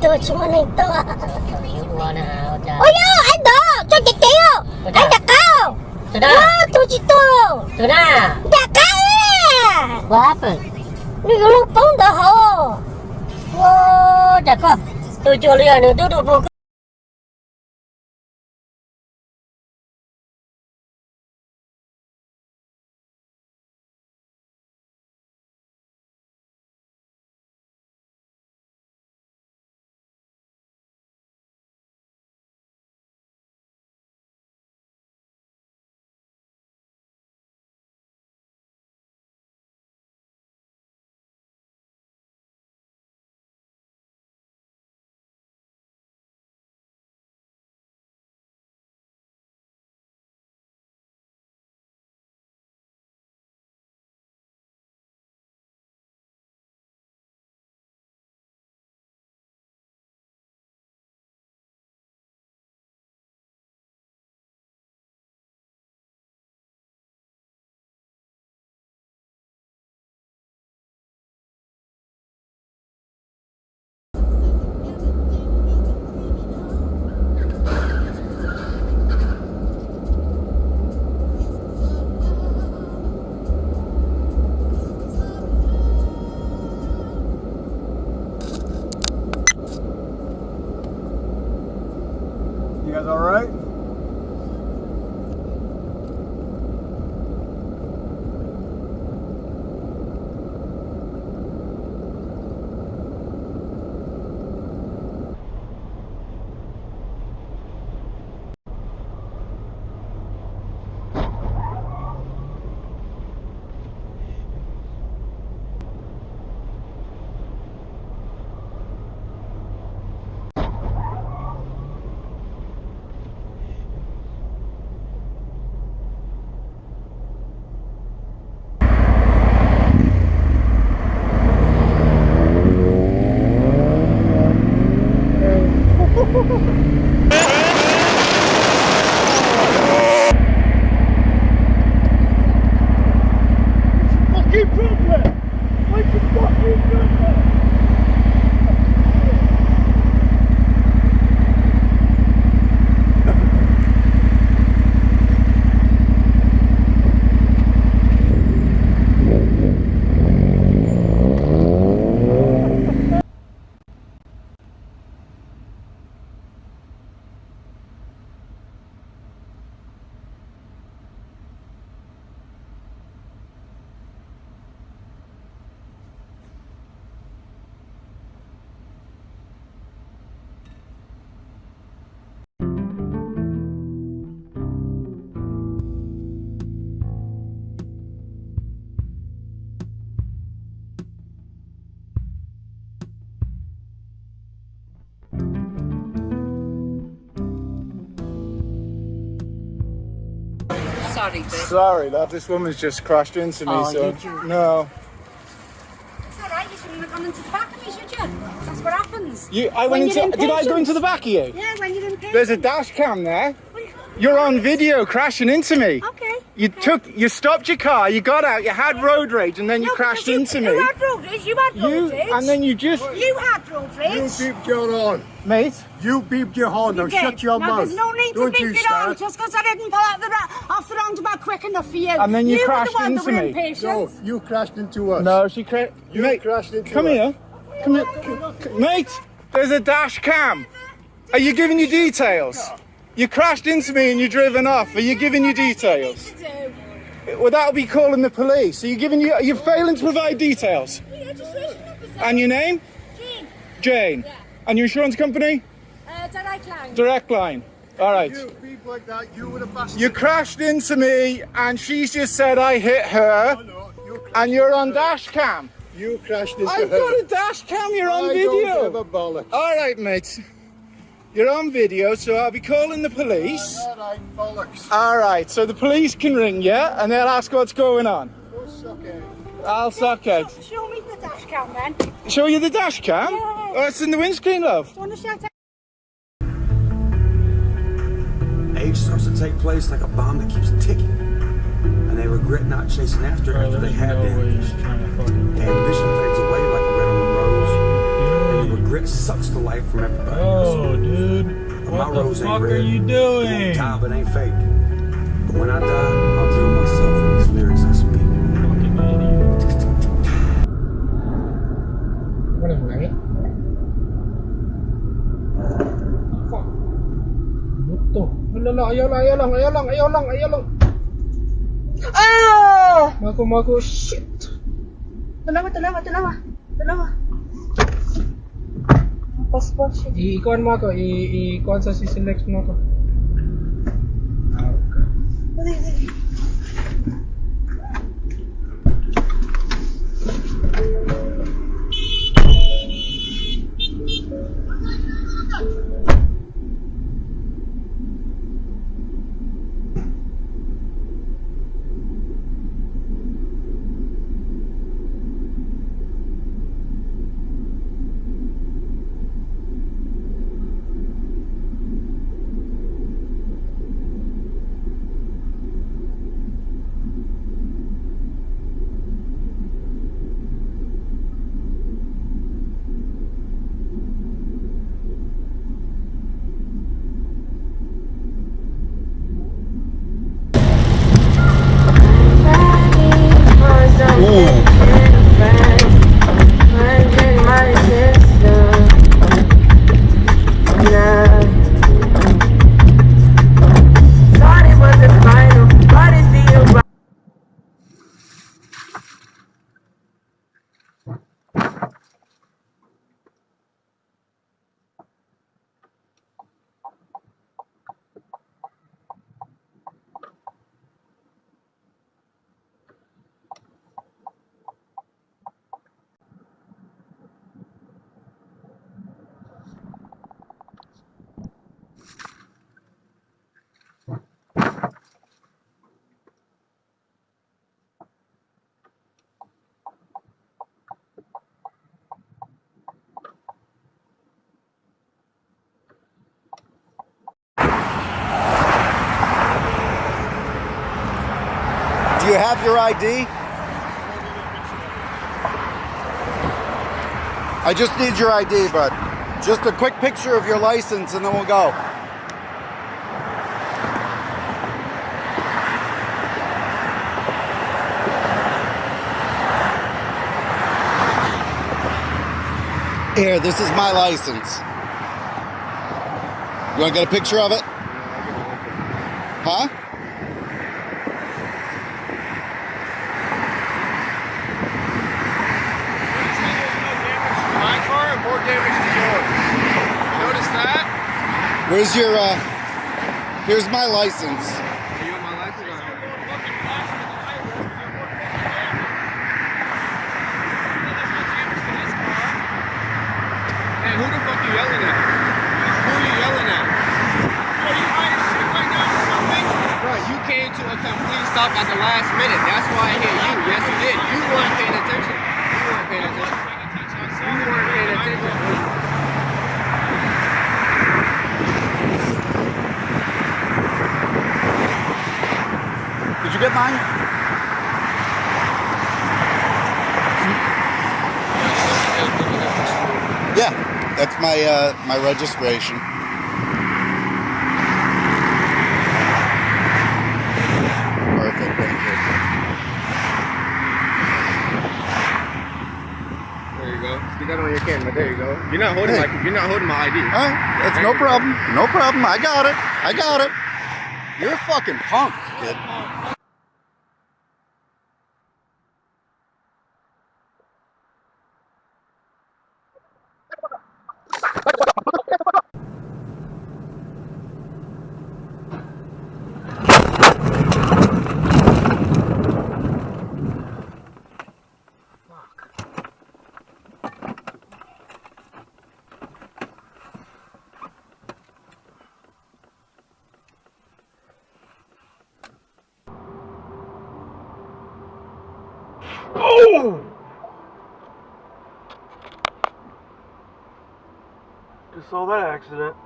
tôi xuống này to. Ôi anh đó, cho chị kéo. Anh đã cao. Tôi chỉ to. Đã cao. What happened? Nó lúc bóng đó hả? Đã có. Tôi chưa liền nữa, tôi đột vô. You guys all right? Sorry, babe. Sorry, love. This woman's just crashed into me. Oh, so did you? no. It's alright. You shouldn't have gone into the back of me, should you? That's what happens. I went into. Did I go into the back of you? Yeah, when you're impatient. There's a dash cam there. You're on video crashing into me. Okay. You stopped your car, you got out, you had road rage, and then you crashed into me. You had road rage. You had road rage. And then you just. You had road rage. You beeped your horn. Mate. You beeped your horn. Now shut your mouth. There's no need Don't to you beep it on start. just because I didn't pull off the roundabout quick enough for you. And then you crashed were the one into that were me. impatient. No, you crashed into us. No, she crashed. You Mate, crashed into come us. here. Come here. Mate, there's a dash cam. Are you giving you details? You crashed into me and you're driven off. Are you giving you details? Well, that'll be calling the police. Are you failing to provide details? And your name? Jane. Jane. Yeah. And your insurance company? Direct line. Direct line. All right. You beep like that, you would have bastard. You crashed into me and she's just said I hit her. Oh, no, you crashed And you're on into her. dash cam. You crashed into I've her. got a dash cam, you're on I don't give video. a bollocks. All right, mate. You're on video, so I'll be calling the police. All right, bollocks. All right, so the police can ring you and they'll ask what's going on. Go suck it. I'll suck it. Show me the dash cam then. Show you the dash cam? Yeah. Oh, it's in the windscreen, love. Do you want to shout out? Age starts to take place like a bomb that keeps ticking, and they regret not chasing after it after they have damage. Ambition fades away like a red on the rose, and you regret regret sucks the life from everybody Oh, else. dude. But my What the rose ain't fuck red. are you It doing? won't die, but ain't fake. But when I die, I'll drill myself with these lyrics I speak. Fucking idiot. What is it? Fuck. Buto. Wala, ayaw lang. Ah! Mako, shit. Dalawa. Passport siya. Ikuan mo ako, ikuan sa select mo ako. Dali. Do you have your ID? I just need your ID, bud. Just a quick picture of your license and then we'll go. Here, this is my license. You want to get a picture of it? Huh? More damage to yours. Notice that? Where's your, here's my license. Are you on my license? Man, who the fuck you yelling at? Who are you yelling at? Are you high as shit right now or something? Bro, you came to a complete stop at the last minute. That's why I hit you. Yes, you did. You weren't paying attention. You weren't paying attention. You weren't paying attention. Did you get mine? Yeah, that's my registration. Perfect, thank you. There you go. Stick that on your camera. There you go. You're not holding my ID. All right, that's no problem. No problem. I got it. You're a fucking punk, kid. Just saw that accident.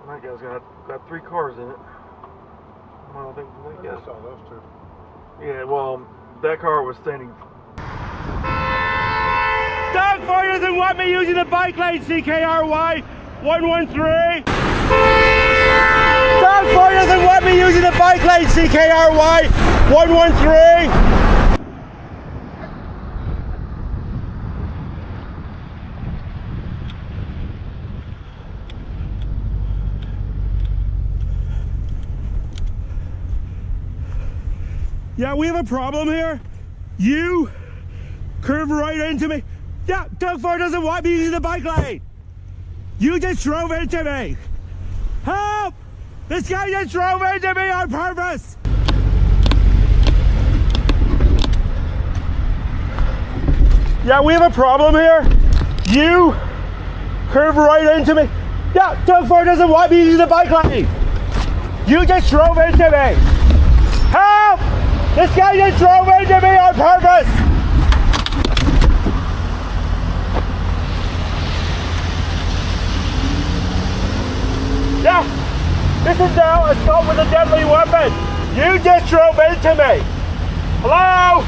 That guy's got 3 cars in it. Well, I think that I guy. saw those two. Yeah, well, that car was standing. Dog Fire doesn't want me using the bike lane, CKRY 113. Dog Fire doesn't want me using the bike lane, CKRY 113. Yeah, we have a problem here. You curve right into me. Yeah, Doug Ford doesn't want me using the bike lane. You just drove into me. Help! This guy just drove into me on purpose. Yeah, we have a problem here. You curve right into me. Yeah, Doug Ford doesn't want me using the bike lane. You just drove into me. Help! This guy just drove into me on purpose! Yeah, this is now assault with a deadly weapon. You just drove into me. Hello?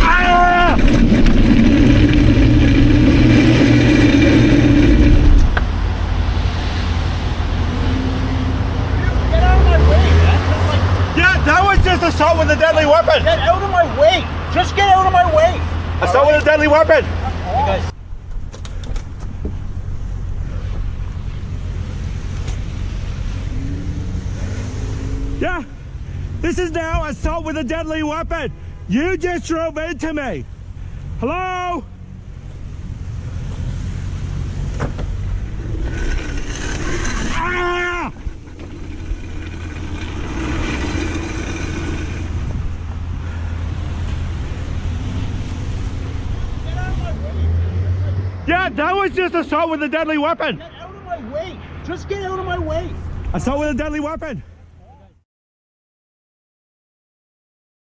Ah! That was just assault with a deadly weapon. Get out of my way. Just get out of my way. Assault with a deadly weapon. Yeah, this is now assault with a deadly weapon. You just drove into me. Hello? Ah! Yeah, that was just assault with a deadly weapon. Get out of my way. Just get out of my way. Assault with a deadly weapon.